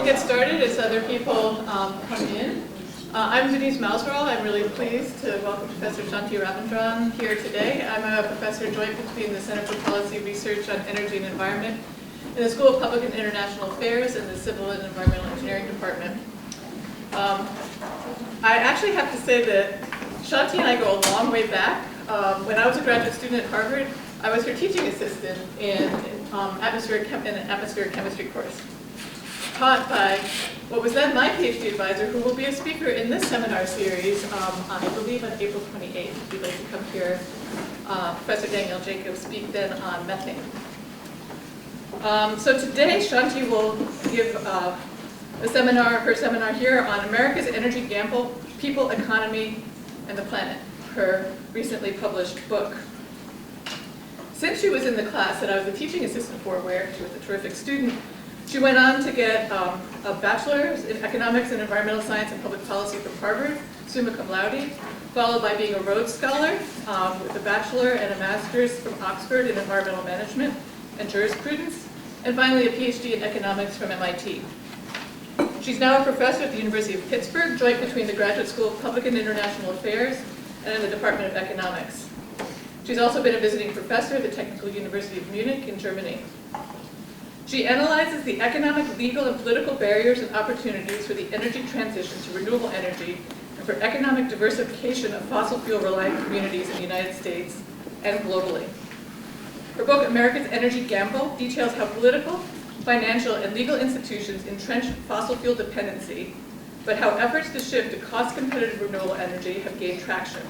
get started as other people come in. I'm Denise Mauserall. I'm really pleased to welcome Professor Shanti Gamper-Rabindran here today. I'm a professor joint between the Center for Policy Research on Energy and Environment in the School of Public and International Affairs and the Civil and Environmental Engineering Department. I actually have to say that Shanti and I go a long way back. When I was a graduate student at Harvard, I was her teaching assistant in an atmospheric chemistry course, taught by what was then my PhD advisor, who will be a speaker in this seminar series, I believe on April 28th. If you'd like to come hear Professor Danielle Jacobs speak then on methane. So today, Shanti will give her seminar here on America's Energy Gamble, People, Economy, and the Planet, her recently published book. Since she was in the class that I was a teaching assistant for, where she was a terrific student, she went on to get a bachelor's in economics and environmental science and public policy from Harvard, summa cum laude, followed by being a Rhodes Scholar with a bachelor and a master's from Oxford in environmental management and jurisprudence, and finally a PhD in economics from MIT. She's now a professor at the University of Pittsburg, joint between the Graduate School of Public and International Affairs and in the Department of Economics. She's also been a visiting professor at the Technical University of Munich in Germany. She analyzes the economic, legal, and political barriers and opportunities for the energy transition to renewable energy and for economic diversification of fossil fuel-reliant communities in the United States and globally. Her book, America's Energy Gamble, details how political, financial, and legal institutions entrench fossil fuel dependency, but how efforts to shift to cost-competitive renewable energy have gained traction.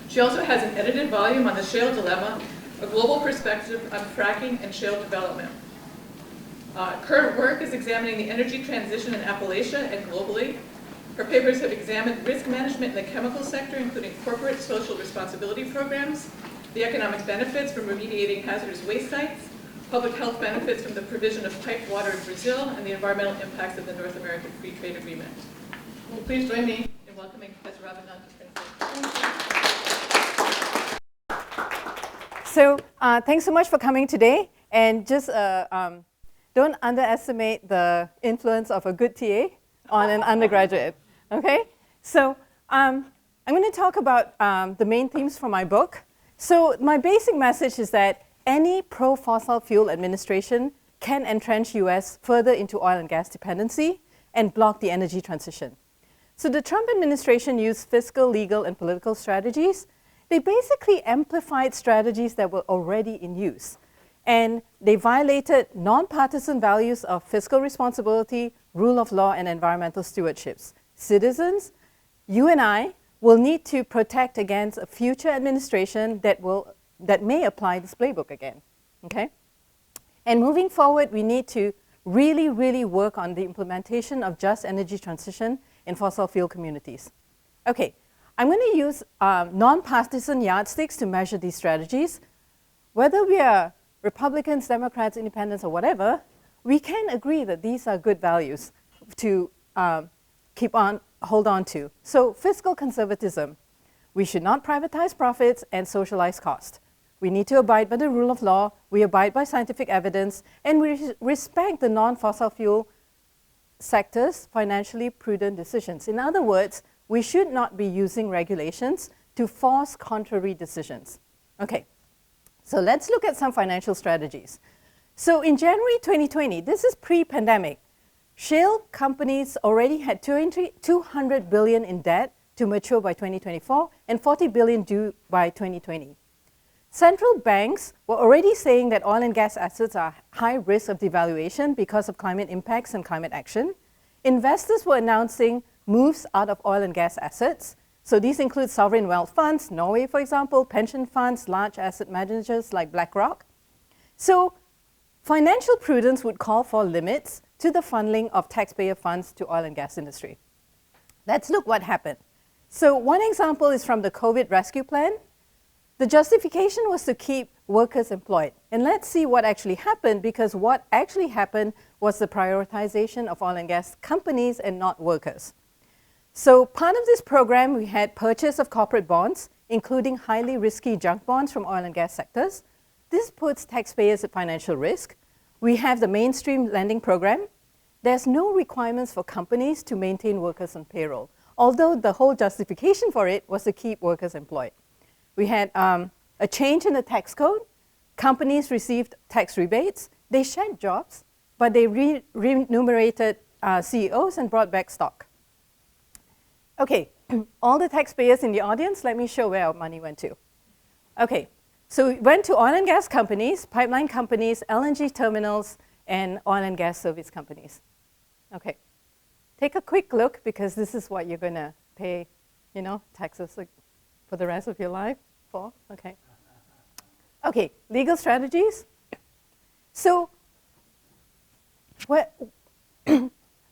She also has an edited volume on the shale dilemma, a global perspective on fracking and shale development. Current work is examining the energy transition in Appalachia and globally. Her papers have examined risk management in the chemical sector, including corporate social responsibility programs, the economic benefits from remediating hazardous waste sites, public health benefits from the provision of piped water in Brazil, and the environmental impacts of the North American Free Trade Agreement. Please join me in welcoming Professor Rabindran to Princeton. So thanks so much for coming today, and just don't underestimate the influence of a good TA on an undergraduate, okay? So I'm going to talk about the main themes for my book. So my basic message is that any pro-fossil fuel administration can entrench US further into oil and gas dependency and block the energy transition. So the Trump administration used fiscal, legal, and political strategies. They basically amplified strategies that were already in use. And they violated nonpartisan values of fiscal responsibility, rule of law, and environmental stewardships. Citizens, you and I, will need to protect against a future administration that may apply this playbook again, okay? And moving forward, we need to really, really work on the implementation of just energy transition in fossil fuel communities. Okay. I'm going to use nonpartisan yardsticks to measure these strategies. Whether we are Republicans, Democrats, Independents, or whatever, we can agree that these are good values to hold on to. So fiscal conservatism. We should not privatize profits and socialize cost. We need to abide by the rule of law, we abide by scientific evidence, and we respect the non-fossil fuel sector's financially prudent decisions. In other words, we should not be using regulations to force contrary decisions. Okay, so let's look at some financial strategies. So in January 2020, this is pre-pandemic, shale companies already had $200 billion in debt to mature by 2024 and $40 billion due by 2020. Central banks were already saying that oil and gas assets are high risk of devaluation because of climate impacts and climate action. Investors were announcing moves out of oil and gas assets. So these include sovereign wealth funds, Norway, for example, pension funds, large asset managers like BlackRock. So financial prudence would call for limits to the funneling of taxpayer funds to oil and gas industry. Let's look what happened. So one example is from the COVID rescue plan. The justification was to keep workers employed. And let's see what actually happened, because what actually happened was the prioritization of oil and gas companies and not workers. So part of this program, we had purchase of corporate bonds, including highly risky junk bonds from oil and gas sectors. This puts taxpayers at financial risk. We have the mainstream lending program. there's no requirements for companies to maintain workers on payroll, although the whole justification for it was to keep workers employed. We had a change in the tax code. Companies received tax rebates. They shed jobs, but they remunerated CEOs and brought back stock. Okay, all the taxpayers in the audience, let me show where our money went to. Okay, so it went to oil and gas companies, pipeline companies, LNG terminals, and oil and gas service companies. Okay, take a quick look because this is what you're going to pay, taxes for the rest of your life for. Okay. Okay, legal strategies. So,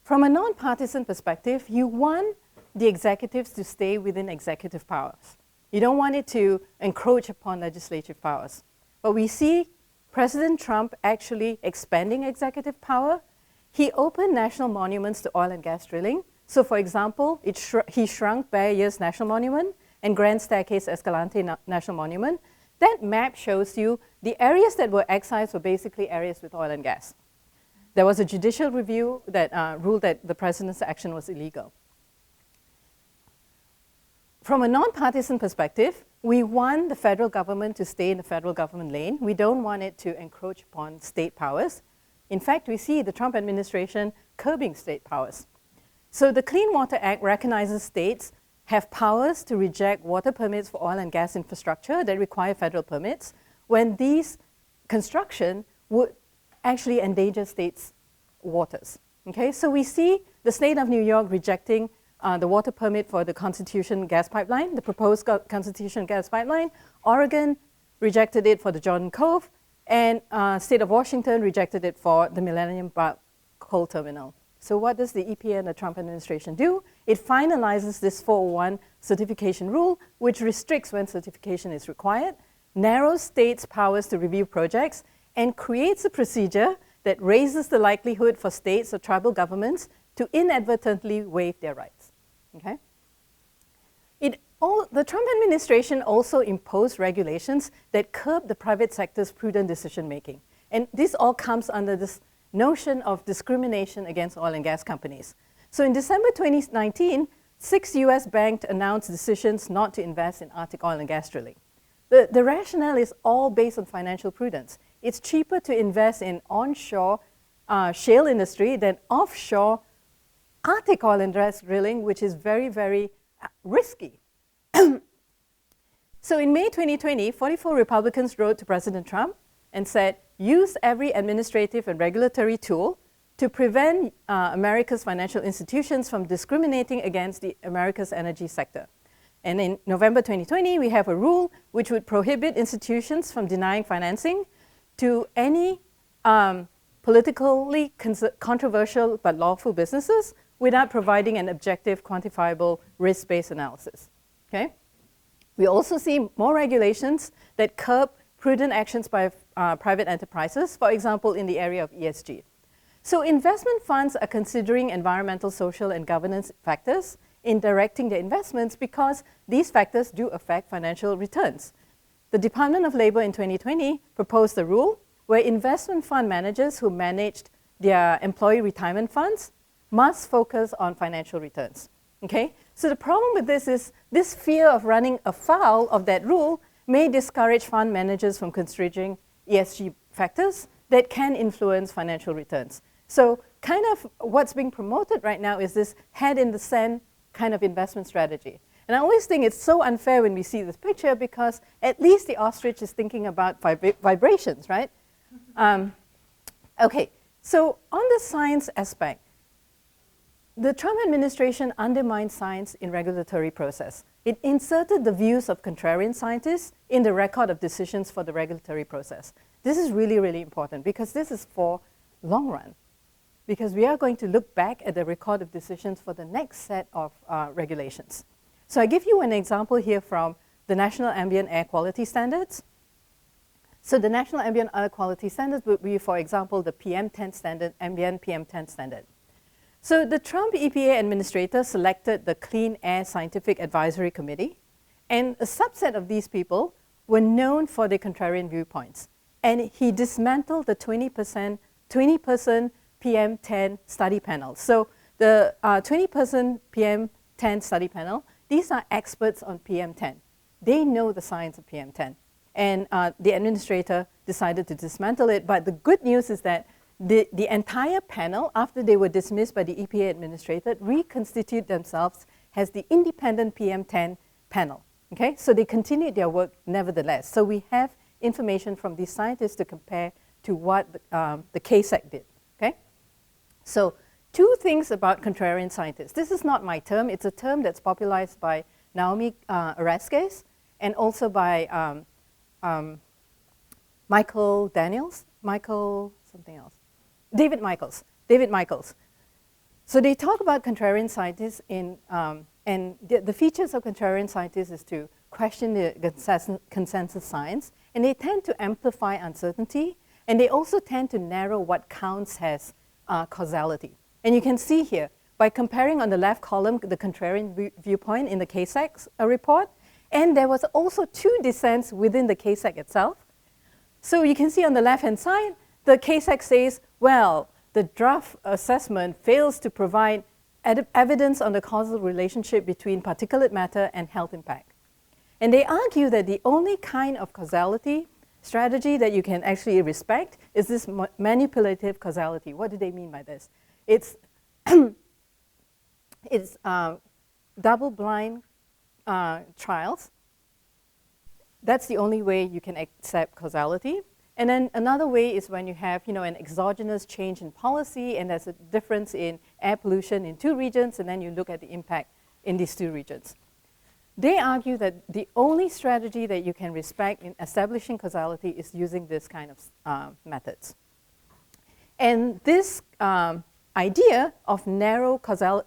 from a non-partisan perspective, you want the executives to stay within executive powers. You don't want it to encroach upon legislative powers. But we see President Trump actually expanding executive power. He opened national monuments to oil and gas drilling. So for example, he shrunk Bear Ears National Monument and Grand Staircase Escalante National Monument. That map shows you the areas that were excised were basically areas with oil and gas. There was a judicial review that ruled that the president's action was illegal. From a non-partisan perspective, we want the federal government to stay in the federal government lane. We don't want it to encroach upon state powers. In fact, we see the Trump administration curbing state powers. So the Clean Water Act recognizes states have powers to reject water permits for oil and gas infrastructure that require federal permits when these construction would actually endanger states' waters. Okay, so we see the state of New York rejecting the water permit for the Constitution gas pipeline, the proposed Constitution gas pipeline. Oregon rejected it for the Jordan Cove, and state of Washington rejected it for the Millennium Park coal terminal. So what does the EPA and the Trump administration do? It finalizes this 401 certification rule, which restricts when certification is required, narrows states' powers to review projects, and creates a procedure that raises the likelihood for states or tribal governments to inadvertently waive their rights. Okay? The Trump administration also imposed regulations that curb the private sector's prudent decision-making. And this all comes under this notion of discrimination against oil and gas companies. So in December 2019, 6 US banks announced decisions not to invest in Arctic oil and gas drilling. The rationale is all based on financial prudence. It's cheaper to invest in onshore shale industry than offshore Arctic oil and gas drilling, which is very, very risky. So in May 2020, 44 Republicans wrote to President Trump and said, use every administrative and regulatory tool to prevent America's financial institutions from discriminating against America's energy sector. And in November 2020, we have a rule which would prohibit institutions from denying financing to any politically controversial but lawful businesses without providing an objective, quantifiable, risk-based analysis. Okay? We also see more regulations that curb prudent actions by private enterprises, for example, in the area of ESG. So investment funds are considering environmental, social, and governance factors in directing their investments because these factors do affect financial returns. The Department of Labor in 2020 proposed a rule where investment fund managers who managed their employee retirement funds must focus on financial returns. Okay? So the problem with this is this fear of running afoul of that rule may discourage fund managers from considering ESG factors that can influence financial returns. So kind of what's being promoted right now is this head in the sand kind of investment strategy. And I always think it's so unfair when we see this picture because at least the ostrich is thinking about vibrations, right? Okay, so on the science aspect, the Trump administration undermined science in regulatory process. It inserted the views of contrarian scientists in the record of decisions for the regulatory process. This is really, really important because this is for long run. Because we are going to look back at the record of decisions for the next set of regulations. So I give you an example here from the National Ambient Air Quality Standards. So the National Ambient Air Quality Standards would be, for example, the PM10 standard, Ambient PM10 standard. So the Trump EPA administrator selected the Clean Air Scientific Advisory Committee, and a subset of these people were known for their contrarian viewpoints. And he dismantled the 20-person PM10 study panel. So the 20-person PM10 study panel, these are experts on PM10. They know the science of PM10. And the administrator decided to dismantle it. But the good news is that the entire panel, after they were dismissed by the EPA administrator, reconstitute themselves as the independent PM10 panel. Okay? So they continued their work nevertheless. So we have information from these scientists to compare to what the KSEC did. Okay? So 2 things about contrarian scientists. This is not my term. It's a term that's popularized by Naomi Oreskes and also by Michael Daniels, David Michaels. So they talk about contrarian scientists and the features of contrarian scientists is to question the consensus science, and they tend to amplify uncertainty, and they also tend to narrow what counts as causality. And you can see here, by comparing on the left column the contrarian viewpoint in the KSEC report, and there was also 2 dissents within the KSEC itself. So you can see on the left-hand side, the KSEC says, well, the draft assessment fails to provide evidence on the causal relationship between particulate matter and health impact. And they argue that the only kind of causality strategy that you can actually respect is this manipulative causality. What do they mean by this? It's, it's double-blind trials. That's the only way you can accept causality. And then another way is when you have an exogenous change in policy and there's a difference in air pollution in 2 regions, and then you look at the impact in these 2 regions. They argue that the only strategy that you can respect in establishing causality is using this kind of methods. And this idea of narrow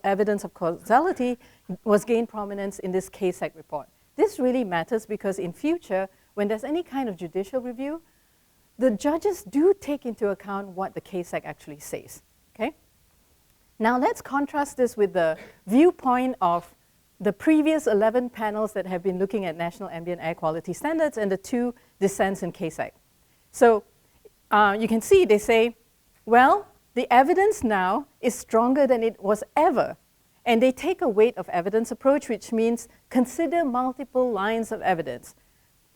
evidence of causality was gained prominence in this KSEC report. This really matters because in future, when there's any kind of judicial review, the judges do take into account what the KSEC actually says. Okay? Now let's contrast this with the viewpoint of the previous 11 panels that have been looking at national ambient air quality standards and the 2 dissents in KSEC. So you can see they say, well, the evidence now is stronger than it was ever. And they take a weight of evidence approach, which means consider multiple lines of evidence.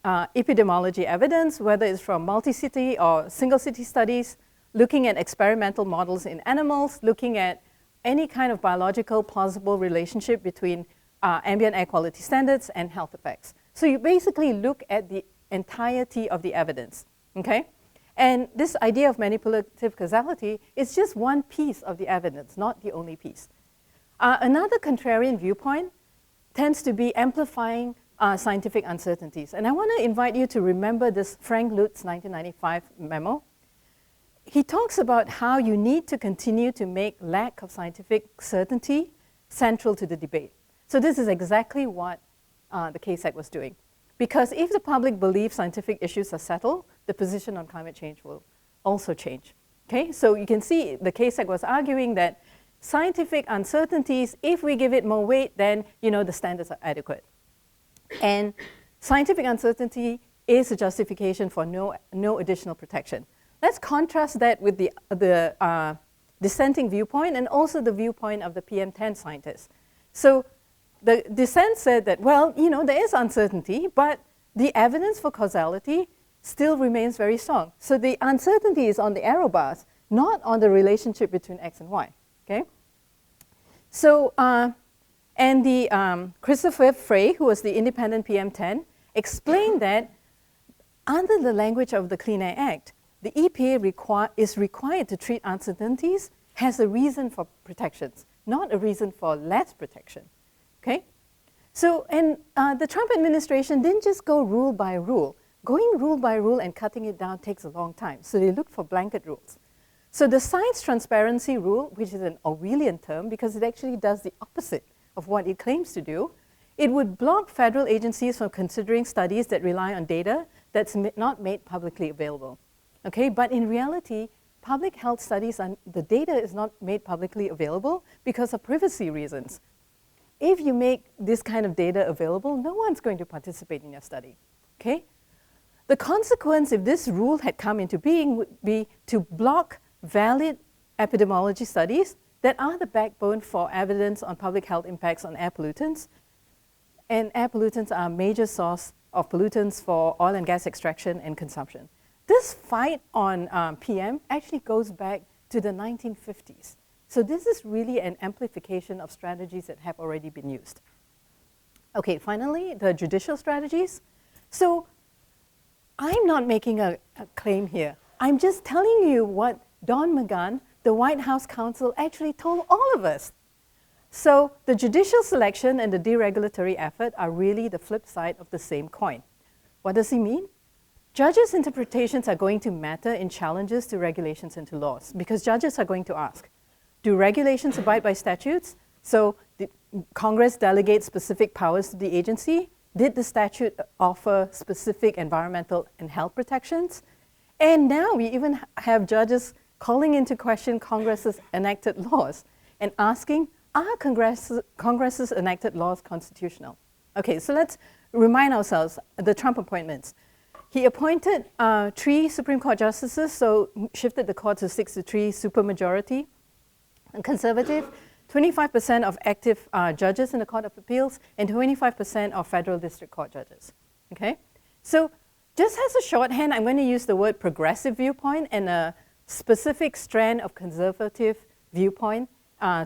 Epidemiology evidence, whether it's from multi-city or single-city studies, looking at experimental models in animals, looking at any kind of biological plausible relationship between ambient air quality standards and health effects. So you basically look at the entirety of the evidence, okay? And this idea of manipulative causality is just one piece of the evidence, not the only piece. Another contrarian viewpoint tends to be amplifying scientific uncertainties. And I want to invite you to remember this Frank Lutz 1995 memo. He talks about how you need to continue to make lack of scientific certainty central to the debate. So this is exactly what the KSEC was doing. Because if the public believes scientific issues are settled, the position on climate change will also change. Okay? So you can see the KSEC was arguing that scientific uncertainties, if we give it more weight, then the standards are adequate. And scientific uncertainty is a justification for no additional protection. Let's contrast that with the dissenting viewpoint and also the viewpoint of the PM10 scientists. So the dissent said that, well, there is uncertainty, but the evidence for causality still remains very strong. So the uncertainty is on the arrow bars, not on the relationship between X and Y. Okay? So, and the Christopher Frey, who was the independent PM10, explained that under the language of the Clean Air Act, the EPA is required to treat uncertainties as a reason for protections, not a reason for less protection. Okay? So, and the Trump administration didn't just go rule by rule. Going rule by rule and cutting it down takes a long time. So they looked for blanket rules. So the science transparency rule, which is an Orwellian term because it actually does the opposite of what it claims to do, it would block federal agencies from considering studies that rely on data that's not made publicly available. Okay, but in reality, public health studies, the data is not made publicly available because of privacy reasons. If you make this kind of data available, no one's going to participate in your study. Okay? The consequence, if this rule had come into being, would be to block valid epidemiology studies that are the backbone for evidence on public health impacts on air pollutants. And air pollutants are a major source of pollutants for oil and gas extraction and consumption. This fight on PM actually goes back to the 1950s. So this is really an amplification of strategies that have already been used. Okay, finally, the judicial strategies. So I'm not making a claim here. I'm just telling you what Don McGahn, the White House counsel, actually told all of us. So the judicial selection and the deregulatory effort are really the flip side of the same coin. What does he mean? Judges' interpretations are going to matter in challenges to regulations and to laws, because judges are going to ask, do regulations abide by statutes? So did Congress delegate specific powers to the agency? Did the statute offer specific environmental and health protections? And now we even have judges calling into question Congress's enacted laws and asking, are Congress's enacted laws constitutional? Okay, so let's remind ourselves the Trump appointments. He appointed 3 Supreme Court justices, so shifted the court to 6-3 supermajority, and conservative, 25% of active judges in the Court of Appeals, and 25% of federal district court judges. Okay, so just as a shorthand, I'm going to use the word progressive viewpoint and a specific strand of conservative viewpoint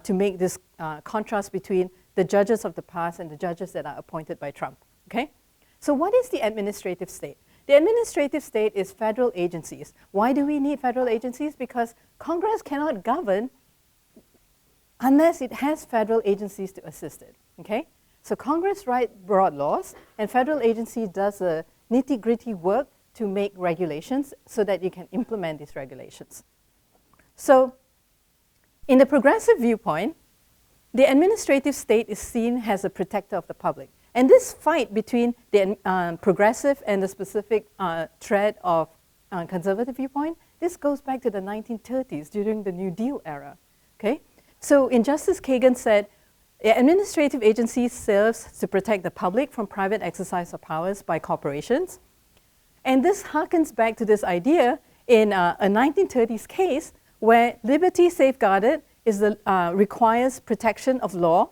to make this contrast between the judges of the past and the judges that are appointed by Trump. Okay, so what is the administrative state? The administrative state is federal agencies. Why do we need federal agencies? Because Congress cannot govern unless it has federal agencies to assist it. Okay, so Congress writes broad laws, and federal agency does the nitty-gritty work to make regulations so that you can implement these regulations. So in the progressive viewpoint, the administrative state is seen as a protector of the public. And this fight between the progressive and the specific thread of conservative viewpoint, this goes back to the 1930s during the New Deal era. Okay? So Justice Kagan said, the administrative agency serves to protect the public from private exercise of powers by corporations. And this harkens back to this idea in a 1930s case where liberty safeguarded requires protection of law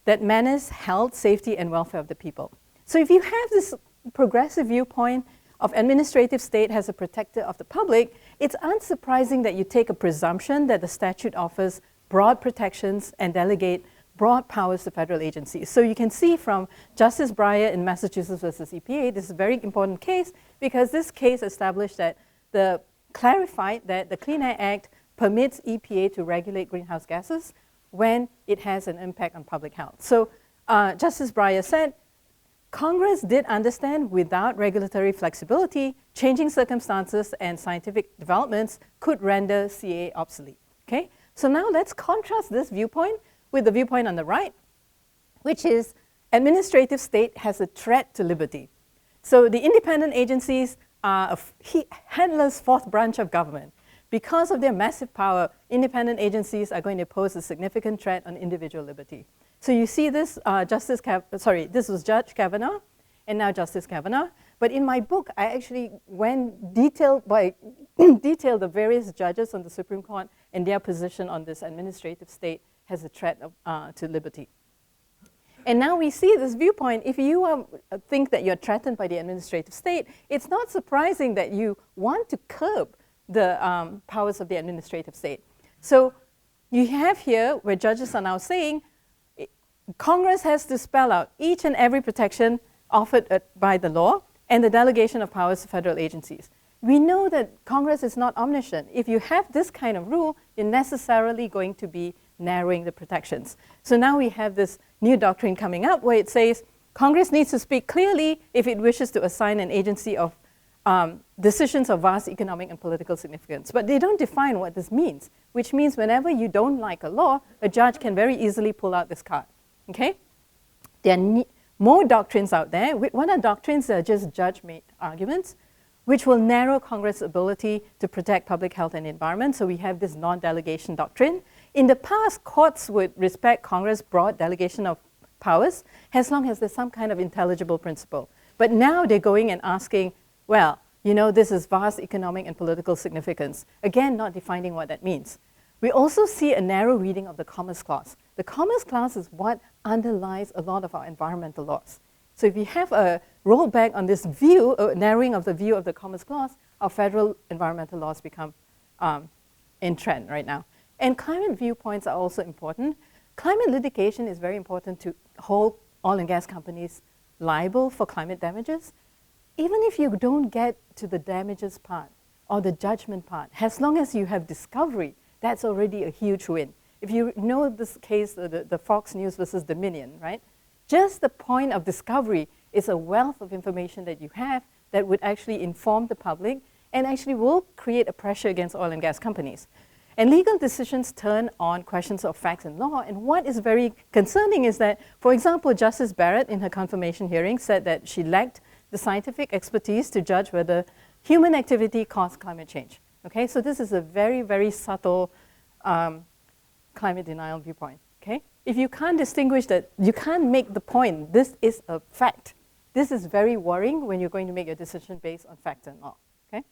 that manages health, safety, and welfare of the people. So if you have this progressive viewpoint of administrative state as a protector of the public, it's unsurprising that you take a presumption that the statute offers broad protections and delegate broad powers to federal agencies. So you can see from Justice Breyer in Massachusetts versus EPA, this is a very important case because this case established that clarified that the Clean Air Act permits EPA to regulate greenhouse gases when it has an impact on public health. So Justice Breyer said, Congress did understand without regulatory flexibility, changing circumstances and scientific developments could render CA obsolete. Okay? So now let's contrast this viewpoint with the viewpoint on the right, which is administrative state has a threat to liberty. So the independent agencies are a handless fourth branch of government. Because of their massive power, independent agencies are going to pose a significant threat on individual liberty. So you see this, this was Judge Kavanaugh, and now Justice Kavanaugh. But in my book, I actually went detailed the various judges on the Supreme Court and their position on this administrative state has a threat to liberty. And now we see this viewpoint. If you think that you're threatened by the administrative state, it's not surprising that you want to curb the powers of the administrative state. So you have here where judges are now saying Congress has to spell out each and every protection offered by the law and the delegation of powers to federal agencies. We know that Congress is not omniscient. If you have this kind of rule, you're necessarily going to be narrowing the protections. So now we have this new doctrine coming up where it says Congress needs to speak clearly if it wishes to assign an agency of decisions of vast economic and political significance. But they don't define what this means, which means whenever you don't like a law, a judge can very easily pull out this card. Okay? There are more doctrines out there. What are doctrines? They're just judge-made arguments, which will narrow Congress' ability to protect public health and environment. So we have this non-delegation doctrine. In the past, courts would respect Congress' broad delegation of powers as long as there's some kind of intelligible principle. But now they're going and asking, well, you know, this is vast economic and political significance. Again, not defining what that means. We also see a narrow reading of the Commerce Clause. The Commerce Clause is what underlies a lot of our environmental laws. So if you have a rollback on this view, a narrowing of the view of the Commerce Clause, our federal environmental laws become in trend right now. And climate viewpoints are also important. Climate litigation is very important to hold oil and gas companies liable for climate damages. Even if you don't get to the damages part or the judgment part, as long as you have discovery, that's already a huge win. If you know this case, the Fox News versus Dominion, right? Just the point of discovery is a wealth of information that you have that would actually inform the public and actually will create a pressure against oil and gas companies. And legal decisions turn on questions of facts and law. And what is very concerning is that, for example, Justice Barrett in her confirmation hearing said that she lacked the scientific expertise to judge whether human activity caused climate change. Okay, so this is a very, very subtle climate denial viewpoint. Okay, if you can't distinguish that, you can't make the point, this is a fact. This is very worrying when you're going to make a decision based on fact and law. Okay,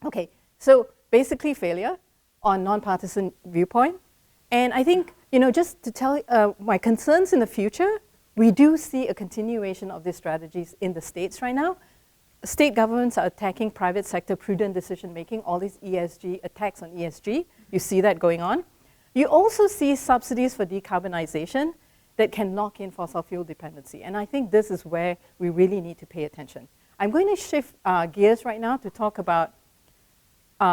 okay, so basically failure on nonpartisan viewpoint. And I think, just to tell my concerns in the future, we do see a continuation of these strategies in the States right now. State governments are attacking private sector prudent decision making, all these ESG, attacks on ESG. You see that going on. You also see subsidies for decarbonization that can lock in fossil fuel dependency. And I think this is where we really need to pay attention. I'm going to shift gears right now to talk about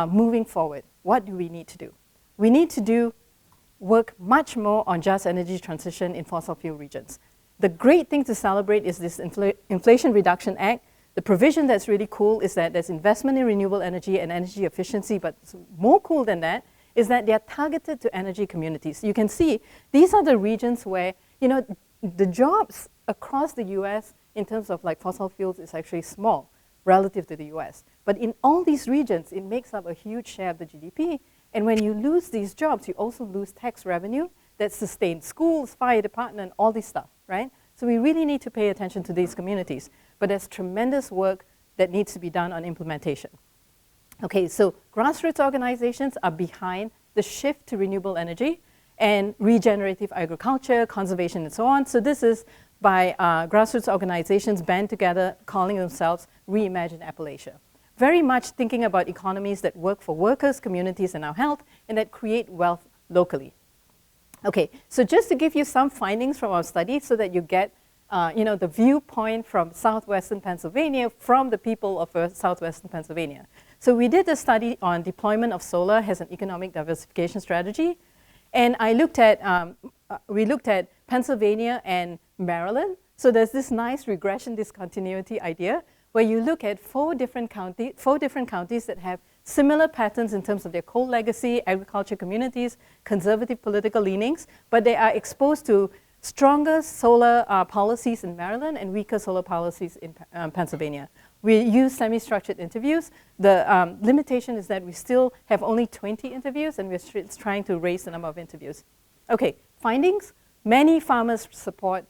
moving forward. What do we need to do? We need to work much more on just energy transition in fossil fuel regions. The great thing to celebrate is this Inflation Reduction Act. The provision that's really cool is that there's investment in renewable energy and energy efficiency, but more cool than that is that they're targeted to energy communities. You can see these are the regions where, the jobs across the US in terms of like fossil fuels is actually small relative to the US. But in all these regions, it makes up a huge share of the GDP. And when you lose these jobs, you also lose tax revenue that sustains schools, fire department, all this stuff, right? So we really need to pay attention to these communities. But there's tremendous work that needs to be done on implementation. Okay, so grassroots organizations are behind the shift to renewable energy and regenerative agriculture, conservation, and so on. So this is by grassroots organizations band together calling themselves Reimagine Appalachia. Very much thinking about economies that work for workers, communities, and our health, and that create wealth locally. Okay, so just to give you some findings from our study so that you get the viewpoint from southwestern Pennsylvania, from the people of southwestern Pennsylvania. So we did a study on deployment of solar as an economic diversification strategy. And we looked at Pennsylvania and Maryland. So there's this nice regression discontinuity idea where you look at four different counties that have similar patterns in terms of their coal legacy, agriculture communities, conservative political leanings, but they are exposed to stronger solar policies in Maryland and weaker solar policies in Pennsylvania. We use semi-structured interviews. The limitation is that we still have only 20 interviews, and we're trying to raise the number of interviews. Okay, findings. Many farmers support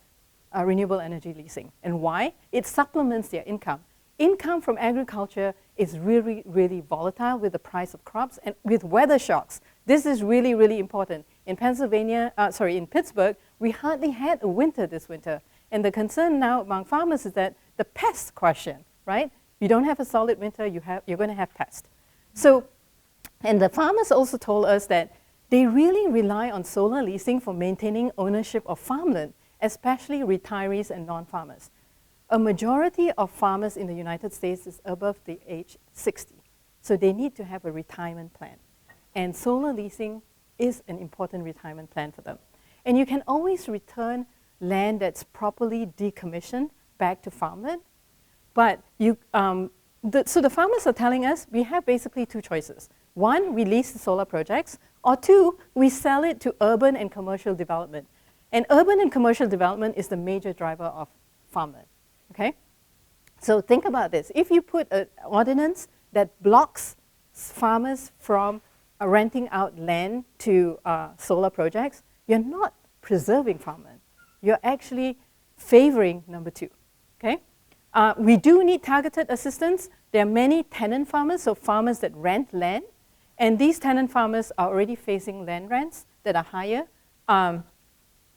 renewable energy leasing. And why? It supplements their income. Income from agriculture is really, really volatile with the price of crops and with weather shocks. This is really, really important. In in Pittsburgh, we hardly had a winter this winter. And the concern now among farmers is that the pest question, right? You don't have a solid winter, you're going to have pests. So, and the farmers also told us that they really rely on solar leasing for maintaining ownership of farmland, especially retirees and non-farmers. A majority of farmers in the United States is above the age 60. So they need to have a retirement plan. And solar leasing is an important retirement plan for them. And you can always return land that's properly decommissioned back to farmland. But so the farmers are telling us we have basically two choices. One, we lease the solar projects, or two, we sell it to urban and commercial development. And urban and commercial development is the major driver of farmland. Okay? So think about this. If you put an ordinance that blocks farmers from renting out land to solar projects, you're not preserving farmland. You're actually favoring number two. Okay? We do need targeted assistance. There are many tenant farmers, so farmers that rent land. And these tenant farmers are already facing land rents that are higher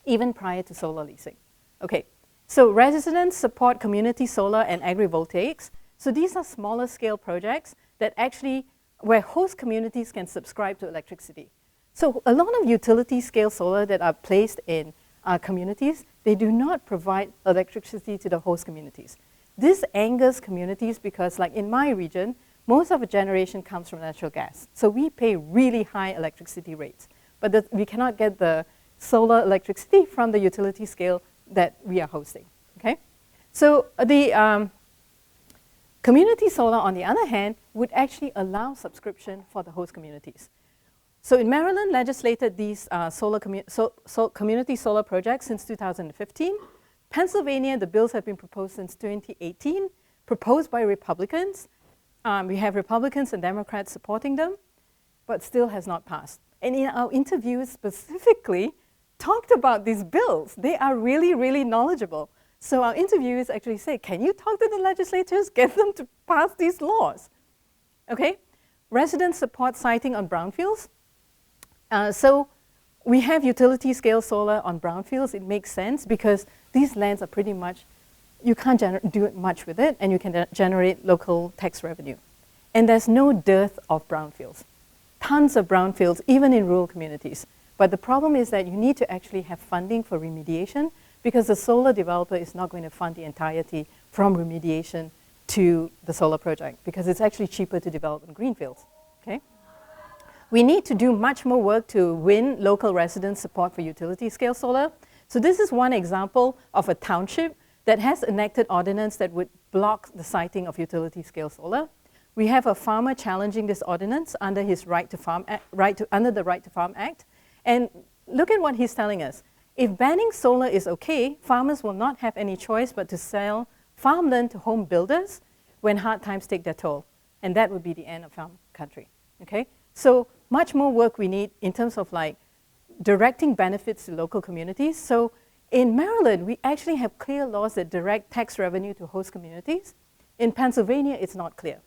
even prior to solar leasing. Okay, so residents support community solar and agrivoltaics. So these are smaller scale projects that actually, where host communities can subscribe to electricity. So a lot of utility scale solar that are placed in communities, they do not provide electricity to the host communities. This angers communities because, like in my region, most of the generation comes from natural gas. So we pay really high electricity rates, but we cannot get the solar electricity from the utility scale that we are hosting, okay? So the community solar, on the other hand, would actually allow subscription for the host communities. So in Maryland, legislated these community solar projects since 2015. Pennsylvania, the bills have been proposed since 2018, proposed by Republicans. We have Republicans and Democrats supporting them, but still has not passed. And in our interviews specifically, talked about these bills. They are really, really knowledgeable. So our interviewers actually say, can you talk to the legislators, get them to pass these laws? Okay, residents support siting on brownfields. So we have utility scale solar on brownfields. It makes sense because these lands are pretty much, you can't do much with it, and you can generate local tax revenue. And there's no dearth of brownfields. Tons of brownfields, even in rural communities. But the problem is that you need to actually have funding for remediation because the solar developer is not going to fund the entirety from remediation to the solar project because it's actually cheaper to develop in greenfields, okay? We need to do much more work to win local resident support for utility scale solar. So this is one example of a township that has enacted ordinance that would block the siting of utility scale solar. We have a farmer challenging this ordinance under his under the Right to Farm Act. And look at what he's telling us. If banning solar is okay, farmers will not have any choice but to sell farmland to home builders when hard times take their toll. And that would be the end of farm country, okay? So much more work we need in terms of like directing benefits to local communities. So in Maryland, we actually have clear laws that direct tax revenue to host communities. In Pennsylvania, it's not clear.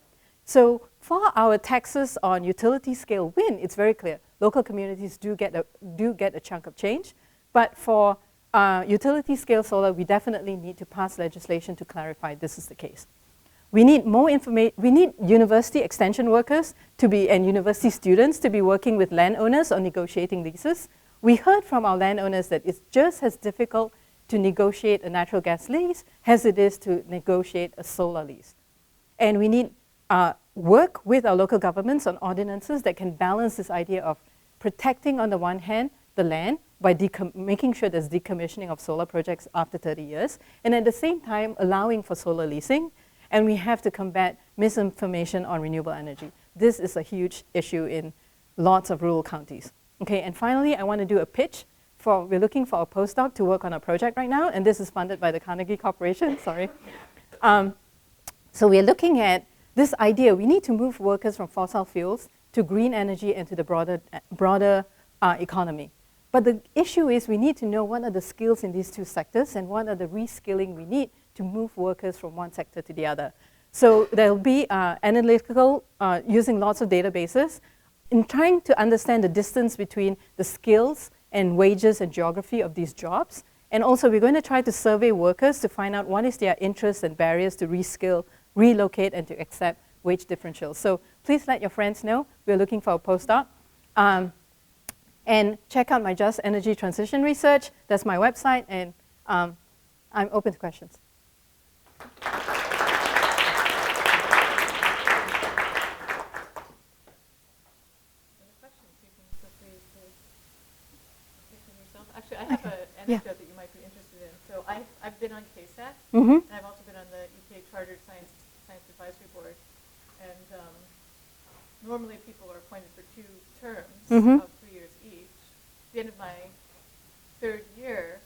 So for our taxes on utility scale wind, it's very clear. Local communities do get a chunk of change. But for utility scale solar, we definitely need to pass legislation to clarify this is the case. We need more information. We need university extension workers and university students to be working with landowners on negotiating leases. We heard from our landowners that it's just as difficult to negotiate a natural gas lease as it is to negotiate a solar lease. And we need work with our local governments on ordinances that can balance this idea of protecting, on the one hand, the land by making sure there's decommissioning of solar projects after 30 years, and at the same time allowing for solar leasing. And we have to combat misinformation on renewable energy. This is a huge issue in lots of rural counties. Okay, and finally, I want to do a pitch. We're looking for a postdoc to work on a project right now, and this is funded by the Carnegie Corporation, sorry. So we're looking at this idea. We need to move workers from fossil fuels to green energy and to the broader economy. But the issue is we need to know what are the skills in these two sectors and what are the reskilling we need to move workers from one sector to the other. So there'll be analytical, using lots of databases, in trying to understand the distance between the skills and wages and geography of these jobs. And also we're going to try to survey workers to find out what is their interests and barriers to reskill, relocate, and to accept wage differentials. So please let your friends know we're looking for a postdoc. And check out my Just Energy Transition research. That's my website, and I'm open to questions. Actually, I have an anecdote that you might be interested in. So I've been on KSAT, Mm-hmm. and I've also been on the UK Chartered Science Advisory Board. And normally people are appointed for 2 terms Mm-hmm. of 3 years each. At the end of my 3rd year,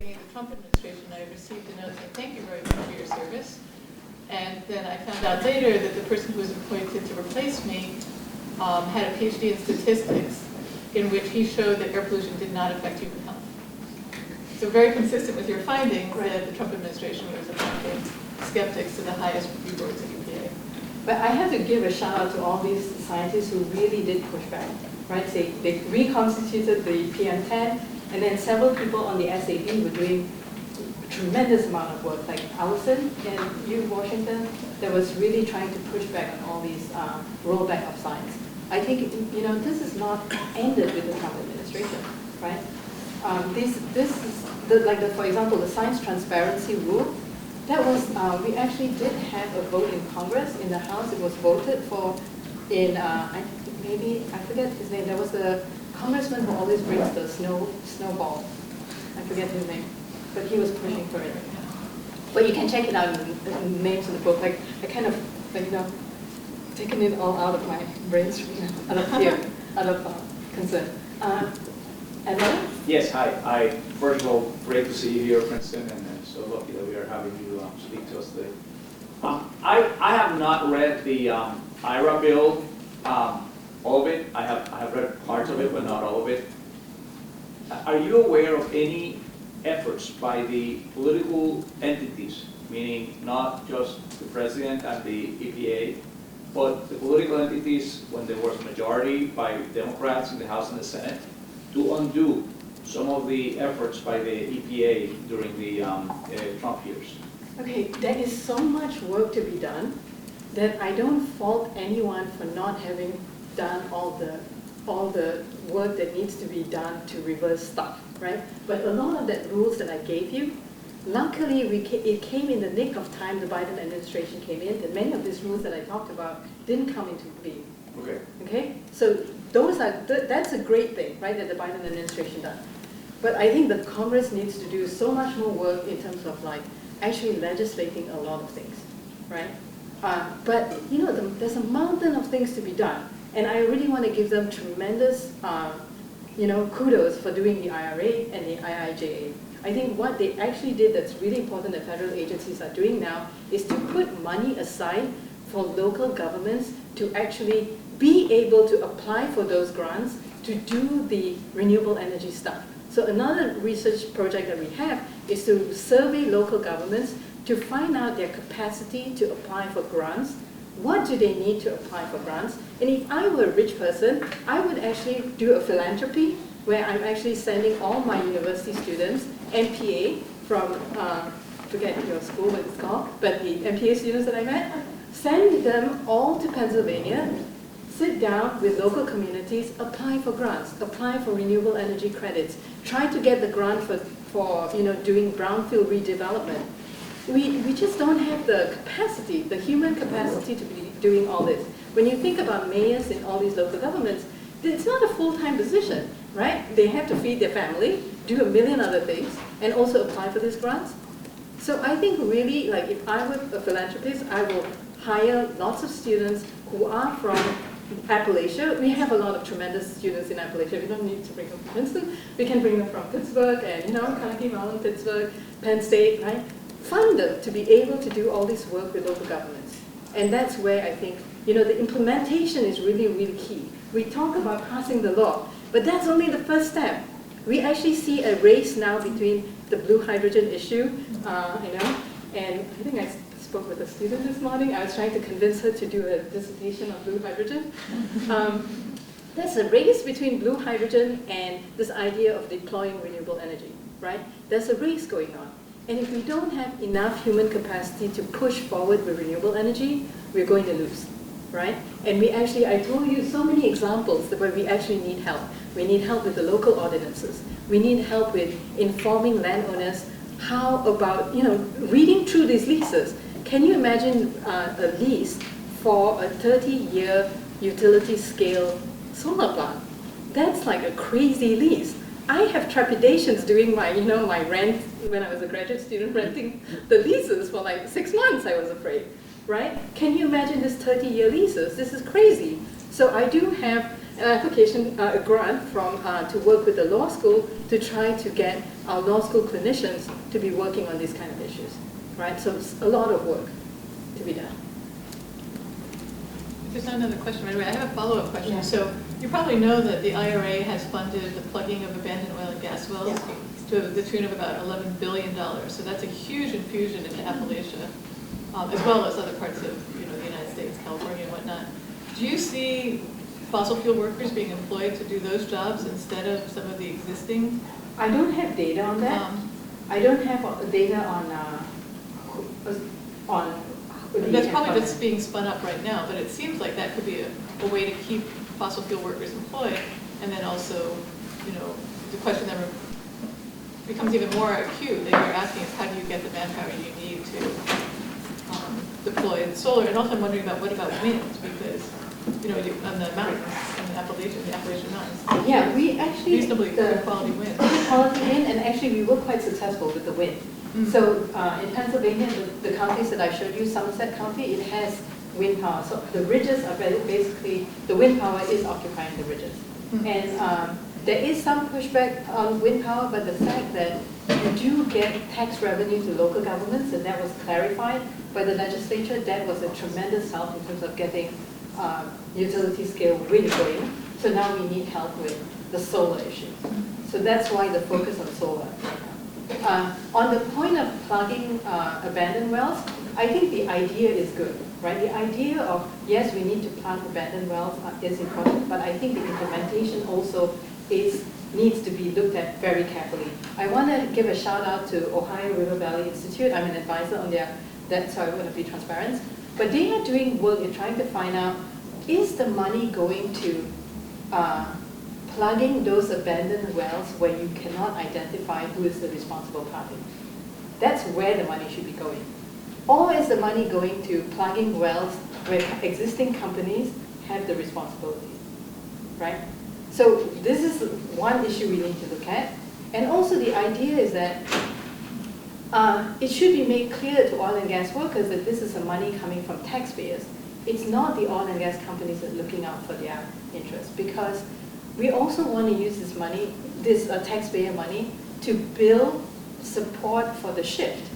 in the Trump administration, I received a note saying, thank you very much for your service. And then I found out later that the person who was appointed to replace me had a PhD in statistics, in which he showed that air pollution did not affect human health. So very consistent with your findings that the Trump administration was appointing skeptics to the highest review boards at UPA. But I have to give a shout out to all these scientists who really did push back, right? They reconstituted the PM10, and then several people on the SAB were doing a tremendous amount of work, like Allison in Washington, that was really trying to push back on all these rollback of science. I think, this is not ended with the Trump administration, right? This is, for example, the science transparency rule. That was, we actually did have a vote in Congress, in the House. It was voted for in, I forget his name. There was a congressman who always brings the snowball. I forget his name, but he was pushing for it. But you can check it out in the names of the book. Like, I kind of, taken it all out of my brainstream, out of fear, out of concern. Edward? Yes, hi. First of all, great to see you here at Princeton, and so lucky that we are having you speak to us today. I have not read the IRA bill, all of it. I have read parts of it, but not all of it. Are you aware of any efforts by the political entities, meaning not just the president and the EPA, but the political entities, when there was a majority by Democrats in the House and the Senate, to undo some of the efforts by the EPA during the Trump years? Okay, there is so much work to be done that I don't fault anyone for not having done all the work that needs to be done to reverse stuff, right? But a lot of the rules that I gave you, luckily it came in the nick of time. The Biden administration came in, and many of these rules that I talked about didn't come into being. Okay. Okay, so that's a great thing, right, that the Biden administration done. But I think the Congress needs to do so much more work in terms of actually legislating a lot of things, right? But there's a mountain of things to be done, and I really want to give them tremendous, kudos for doing the IRA and the IIJA. I think what they actually did that's really important that federal agencies are doing now is to put money aside for local governments to actually be able to apply for those grants to do the renewable energy stuff. So another research project that we have is to survey local governments to find out their capacity to apply for grants. What do they need to apply for grants? And if I were a rich person, I would actually do a philanthropy where I'm actually sending all my university students, MPA, from, forget your school what it's called, but the MPA students that I met, send them all to Pennsylvania, sit down with local communities, apply for grants, apply for renewable energy credits, try to get the grant for doing brownfield redevelopment. We just don't have the capacity, the human capacity to be doing all this. When you think about mayors in all these local governments, it's not a full-time position, right? They have to feed their family, do a million other things, and also apply for these grants. So I think really, if I were a philanthropist, I will hire lots of students who are from Appalachia. We have a lot of tremendous students in Appalachia. We don't need to bring them from Princeton. We can bring them from Pittsburg and, Carnegie Mellon, Pittsburg, Penn State, right? Fund them to be able to do all this work with local governments. And that's where I think, the implementation is really, really key. We talk about passing the law, but that's only the first step. We actually see a race now between the blue hydrogen issue, and I think I spoke with a student this morning. I was trying to convince her to do a dissertation on blue hydrogen. There's a race between blue hydrogen and this idea of deploying renewable energy, right? There's a race going on. And if we don't have enough human capacity to push forward with renewable energy, we're going to lose, right? And I told you so many examples where we actually need help. We need help with the local ordinances. We need help with informing landowners how about, reading through these leases. Can you imagine a lease for a 30-year utility scale solar plant? That's like a crazy lease. I have trepidations doing my, my rent when I was a graduate student, renting the leases for 6 months, I was afraid, right? Can you imagine this 30-year leases? This is crazy. So I do have an application, a grant to work with the law school to try to get our law school clinicians to be working on these kind of issues, right? So it's a lot of work to be done. Just another question right away. I have a follow-up question. Yeah. So you probably know that the IRA has funded the plugging of abandoned oil and gas wells to the tune of about $11 billion. So that's a huge infusion into Appalachia. as well as other parts of the United States, California and whatnot. Do you see fossil fuel workers being employed to do those jobs instead of some of the existing? I don't have data on that. I don't have data on that's probably just being spun up right now, but it seems like that could be a way to keep fossil fuel workers employed, and then also, the question that becomes even more acute that you're asking is how do you get the manpower you need to deploy the solar? And also I'm wondering about what about wind, because on the mountains, in the Appalachian Mountains. Yeah, we actually reasonably good quality wind. Good quality wind, and actually we were quite successful with the wind. So in Pennsylvania, the counties that I showed you, Somerset County, it has wind power. So the ridges are basically, the wind power is occupying the ridges. And there is some pushback on wind power, but the fact that you do get tax revenue to local governments, and that was clarified by the legislature, that was a tremendous help in terms of getting utility scale wind going. So now we need help with the solar issue. So that's why the focus on solar. On the point of plugging abandoned wells, I think the idea is good, right? The idea of, yes, we need to plug abandoned wells is important, but I think the implementation also needs to be looked at very carefully. I want to give a shout out to Ohio River Valley Institute. I'm an advisor on so I want to be transparent. But they are doing work in trying to find out, is the money going to plugging those abandoned wells where you cannot identify who is the responsible party? That's where the money should be going. Or is the money going to plugging wells where existing companies have the responsibility, right? So this is one issue we need to look at. And also the idea is that it should be made clear to oil and gas workers that this is the money coming from taxpayers. It's not the oil and gas companies that are looking out for their interests, because we also want to use this money, this taxpayer money, to build support for the shift.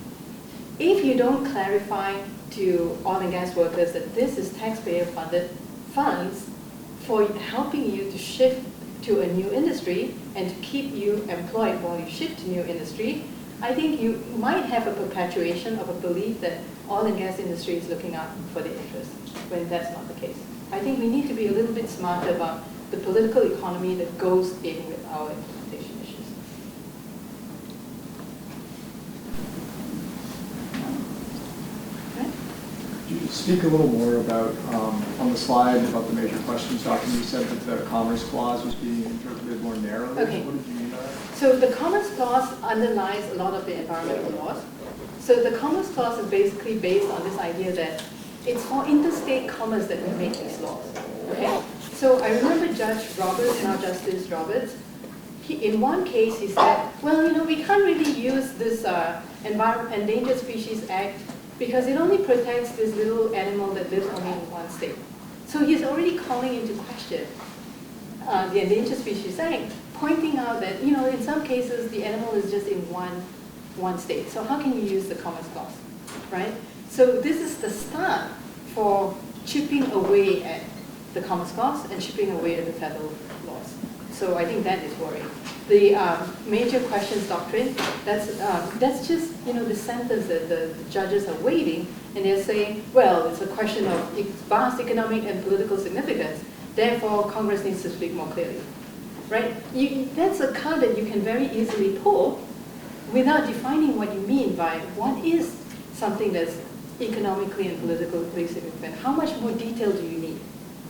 If you don't clarify to oil and gas workers that this is taxpayer-funded funds for helping you to shift to a new industry and to keep you employed while you shift to new industry, I think you might have a perpetuation of a belief that oil and gas industry is looking out for their interests, when that's not the case. I think we need to be a little bit smarter about the political economy that goes in with our implementation issues. Could you speak a little more about, on the slide about the major questions document, you said that the Commerce Clause was being interpreted more narrowly. Okay. What did you mean by that? So the Commerce Clause underlies a lot of the environmental laws. So the Commerce Clause is basically based on this idea that it's for interstate commerce that we make these laws. Okay? So I remember Judge Roberts, now Justice Roberts, in one case he said, well, we can't really use this Endangered Species Act because it only protects this little animal that lives only in one state. So he's already calling into question the Endangered Species Act, pointing out that, in some cases the animal is just in one state. So how can you use the Commerce Clause, right? So this is the start for chipping away at the Commerce Clause and chipping away at the federal laws. So I think that is worrying. The major questions doctrine, that's just the sentence that the judges are waiting, and they're saying, well, it's a question of vast economic and political significance, therefore Congress needs to speak more clearly, right? That's a card that you can very easily pull without defining what you mean by what is something that's economically and politically significant. How much more detail do you need,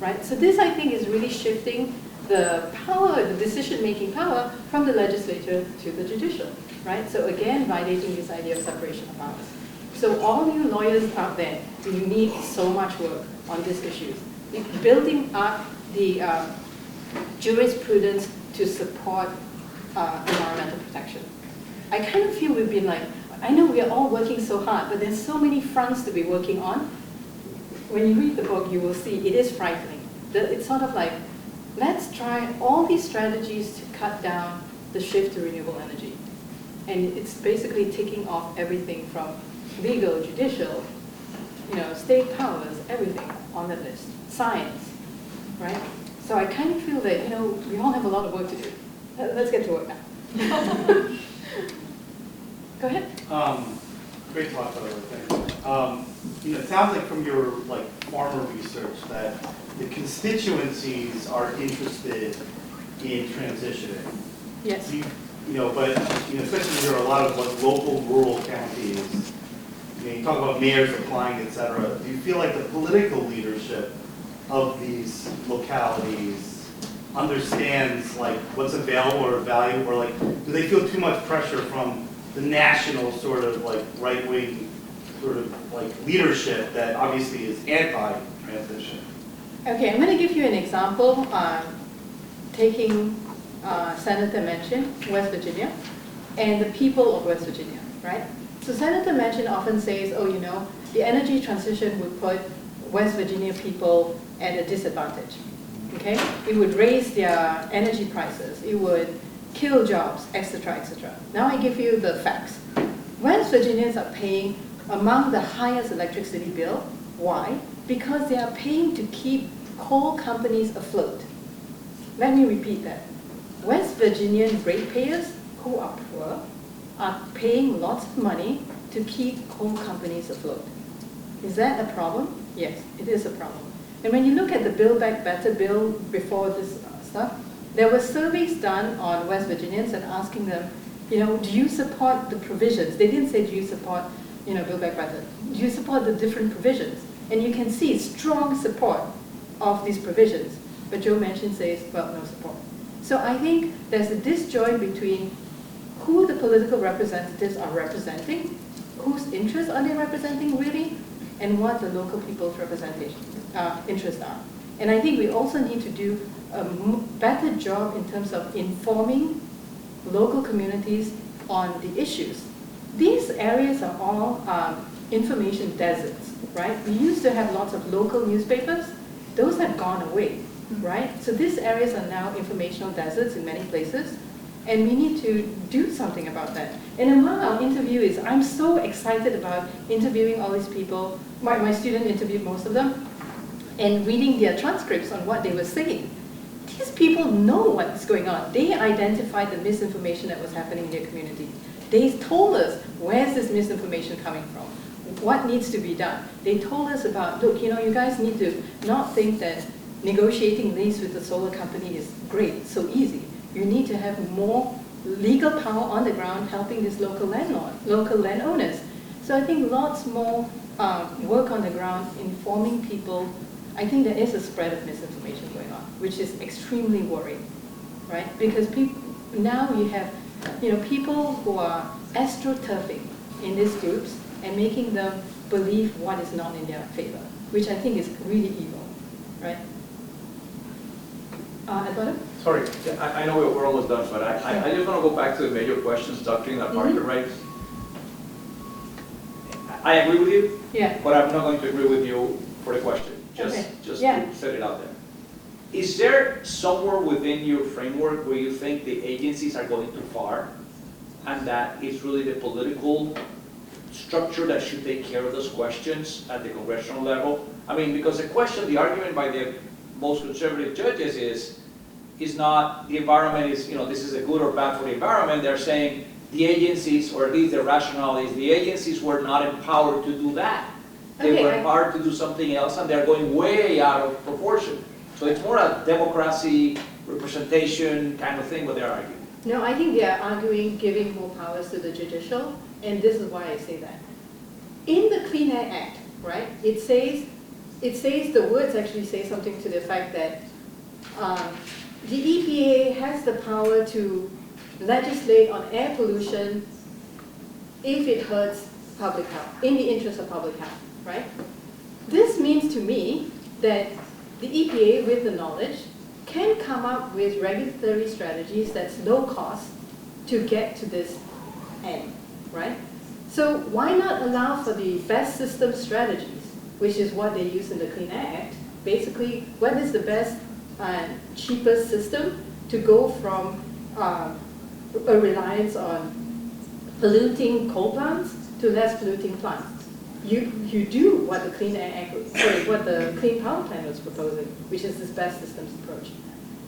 right? So this, I think, is really shifting the power, the decision-making power from the legislature to the judicial, right? So again, violating this idea of separation of powers. So all you lawyers out there, you need so much work on these issues. Building up the jurisprudence to support environmental protection. I kind of feel we've been like, I know we are all working so hard, but there's so many fronts to be working on. When you read the book, you will see it is frightening. It's sort of like, let's try all these strategies to cut down the shift to renewable energy. And it's basically ticking off everything from legal, judicial, state powers, everything on the list. Science, right? So I kind of feel that, we all have a lot of work to do. Let's get to work now. Go ahead. Great talk, by the way. Thank you. it sounds like from your farmer research that the constituencies are interested in transitioning. Yes. But especially there are a lot of local rural counties. You talk about mayors applying, et cetera. Do you feel like the political leadership of these localities understands what's available or value, or do they feel too much pressure from the national sort of right-wing sort of leadership that obviously is anti-transition? Okay, I'm going to give you an example. Taking Senator Manchin, West Virginia, and the people of West Virginia, right? So Senator Manchin often says, oh, the energy transition would put West Virginia people at a disadvantage, okay? It would raise their energy prices. It would kill jobs, etc., etc. Now I give you the facts. West Virginians are paying among the highest electricity bill. Why? Because they are paying to keep coal companies afloat. Let me repeat that. West Virginian ratepayers who are poor are paying lots of money to keep coal companies afloat. Is that a problem? Yes, it is a problem. And when you look at the Build Back Better bill before this stuff, there were surveys done on West Virginians and asking them, do you support the provisions? They didn't say, do you support, Build Back Better? Do you support the different provisions? And you can see strong support of these provisions. But Joe Manchin says, well, no support. So I think there's a disjoint between who the political representatives are representing, whose interests are they representing really, and what the local people's interests are. And I think we also need to do a better job in terms of informing local communities on the issues. These areas are all information deserts, right? We used to have lots of local newspapers. Those have gone away, right? So these areas are now informational deserts in many places, and we need to do something about that. And among our interviewees, I'm so excited about interviewing all these people. My student interviewed most of them, and reading their transcripts on what they were saying. These people know what's going on. They identified the misinformation that was happening in their community. They told us, where's this misinformation coming from? What needs to be done? They told us about, look, you guys need to not think that negotiating lease with the solar company is great, so easy. You need to have more legal power on the ground helping these local landowners. So I think lots more work on the ground informing people. I think there is a spread of misinformation going on, which is extremely worrying, right? Because now you have people who are astroturfing in these groups and making them believe what is not in their favor, which I think is really evil, right? Eduardo? Sorry, I know we're almost done, but I just want to go back to the major questions, doctrine and market rates. I agree with you, Yeah. but I'm not going to agree with you for the question. Just to set it out there. Is there somewhere within your framework where you think the agencies are going too far, and that it's really the political structure that should take care of those questions at the congressional level? I mean, because the argument by the most conservative judges is not the environment is, this is a good or bad for the environment. They're saying the agencies, or at least the rationale is the agencies were not empowered to do that. They were empowered to do something else, and they're going way out of proportion. So it's more a democracy, representation kind of thing what they're arguing. No, I think they are arguing giving more powers to the judicial, and this is why I say that. In the Clean Air Act, right, it says the words actually say something to the fact that the EPA has the power to legislate on air pollution if it hurts public health, in the interest of public health, right? This means to me that the EPA, with the knowledge, can come up with regulatory strategies that's low cost to get to this end, right? So why not allow for the best system strategies, which is what they use in the Clean Air Act? Basically, what is the best and cheapest system to go from a reliance on polluting coal plants to less polluting plants? You do what the Clean Air Act, what the Clean Power Plan was proposing, which is this best systems approach.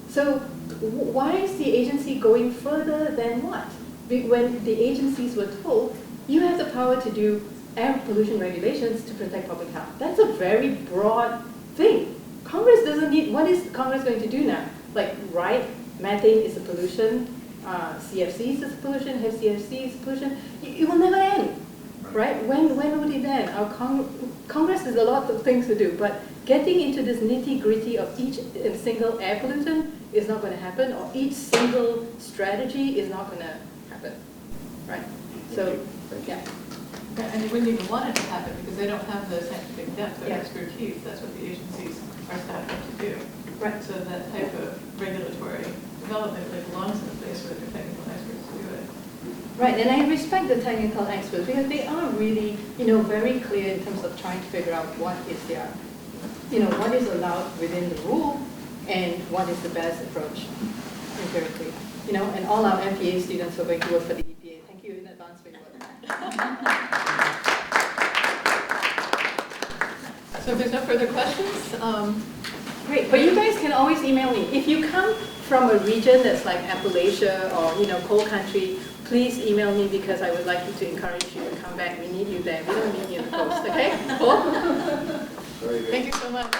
So why is the agency going further than what? When the agencies were told, you have the power to do air pollution regulations to protect public health. That's a very broad thing. Congress doesn't need, what is Congress going to do now? Like, right, methane is a pollution, CFCs is a pollution, HFCs is a pollution. It will never end, right? When would it end? Our Congress has a lot of things to do, but getting into this nitty-gritty of each single air pollutant is not going to happen, or each single strategy is not going to happen, right? So, yeah. And you wouldn't even want it to happen because they don't have the scientific depth or Yeah. expertise. That's what the agencies are set up to do. Right. So that type of regulatory development really belongs in a place where the technical experts do it. Right, and I respect the technical experts because they are really, very clear in terms of trying to figure out what is their, what is allowed within the rule and what is the best approach empirically. And all our MPA students who are going to work for the EPA, thank you in advance for your work. So if there's no further questions, Great, but you guys can always email me. If you come from a region that's like Appalachia or, cold country, please email me because I would like you to encourage you to come back. We need you there. We don't need you in the coast, okay? Cool? Very good. thank you so much.